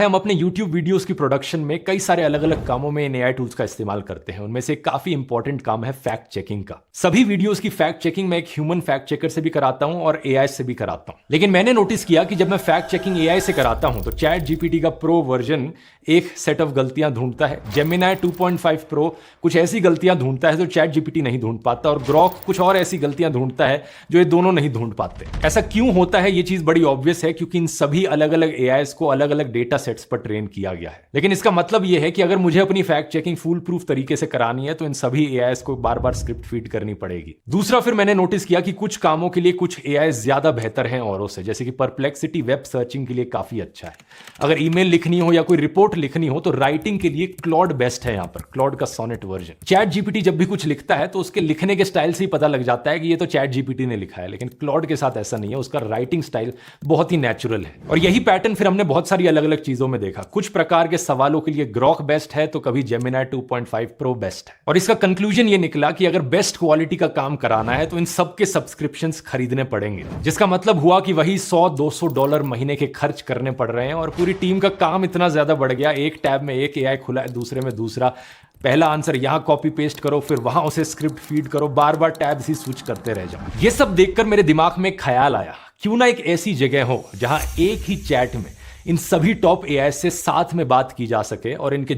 हम अपने YouTube videos की प्रोडक्शन में कई सारे अलग अलग कामों में इन AI टूल्स का इस्तेमाल करते हैं। उनमें से काफी इंपॉर्टेंट काम है फैक्ट चेकिंग का। सभी वीडियोस की फैक्ट चेकिंग मैं एक ह्यूमन फैक्ट चेकर से भी कराता हूं और AI से भी कराता हूं। लेकिन मैंने नोटिस किया कि जब मैं फैक्ट चेकिंग AI से कराता हूं तो चैट जीपीटी का प्रो वर्जन एक सेट ऑफ गलतियां ढूंढता है, जेमिनाई 2.5 प्रो कुछ ऐसी गलतियां ढूंढता है जो चैट जीपीटी नहीं ढूंढ पाता, और ग्रॉक कुछ और ऐसी गलतियां ढूंढता है जो ये दोनों नहीं ढूंढ पाते। ऐसा क्यों होता है? ये चीज बड़ी ऑब्वियस है, क्योंकि इन सभी अलग अलग AIs को अलग अलग डेटा सेट्स पर ट्रेन किया गया है। लेकिन इसका मतलब यह है कि अगर मुझे अपनी फैक्ट चेकिंग फुल प्रूफ तरीके से करानी है तो इन सभी AIs को बार बार स्क्रिप्ट फीड करनी पड़ेगी। दूसरा, फिर मैंने नोटिस किया कि कुछ कामों के लिए कुछ AIs ज्यादा बेहतर हैं औरों से, जैसे कि परप्लेक्सिटी वेब सर्चिंग के लिए काफी अच्छा है। अगर ईमेल लिखनी हो या कोई रिपोर्ट लिखनी हो तो राइटिंग के लिए क्लॉड बेस्ट है। यहां पर क्लॉड का सोनेट वर्जन। चैट जीपीटी जब भी कुछ लिखता है तो उसके लिखने के स्टाइल से ही पता लग जाता है कि ये तो चैट जीपीटी ने लिखा है, लेकिन क्लॉड के साथ ऐसा नहीं है। उसका राइटिंग स्टाइल बहुत ही नेचुरल है। और यही पैटर्न फिर हमने बहुत सारी अलग अलग चीजों में देखा। कुछ प्रकार के सवालों के लिए ग्रॉक बेस्ट है तो कभी जेमिनाई 2.5 प्रो बेस्ट है। और इसका कंक्लूजन ये निकला कि अगर बेस्ट क्वालिटी का काम कराना है तो इन सब के सब्सक्रिप्शंस खरीदने पड़ेंगे, जिसका मतलब हुआ कि वही $100-200 महीने के खर्च करने पड़ रहे हैं। और पूरी टीम का काम इतना ज्यादा बढ़ गया, एक टैब में एक AI खुला है, दूसरे में दूसरा। पहला आंसर यहां कॉपी पेस्ट करो, फिर वहां उसे स्क्रिप्ट फीड करो, बार बार टैब्स ही स्विच करते रह जाओ। ये सब देखकर मेरे दिमाग में एक ख्याल आया, क्यों ना एक ऐसी जगह हो जहां एक ही चैट में इन सभी टॉप AI से साथ में बात की जा सके और इनके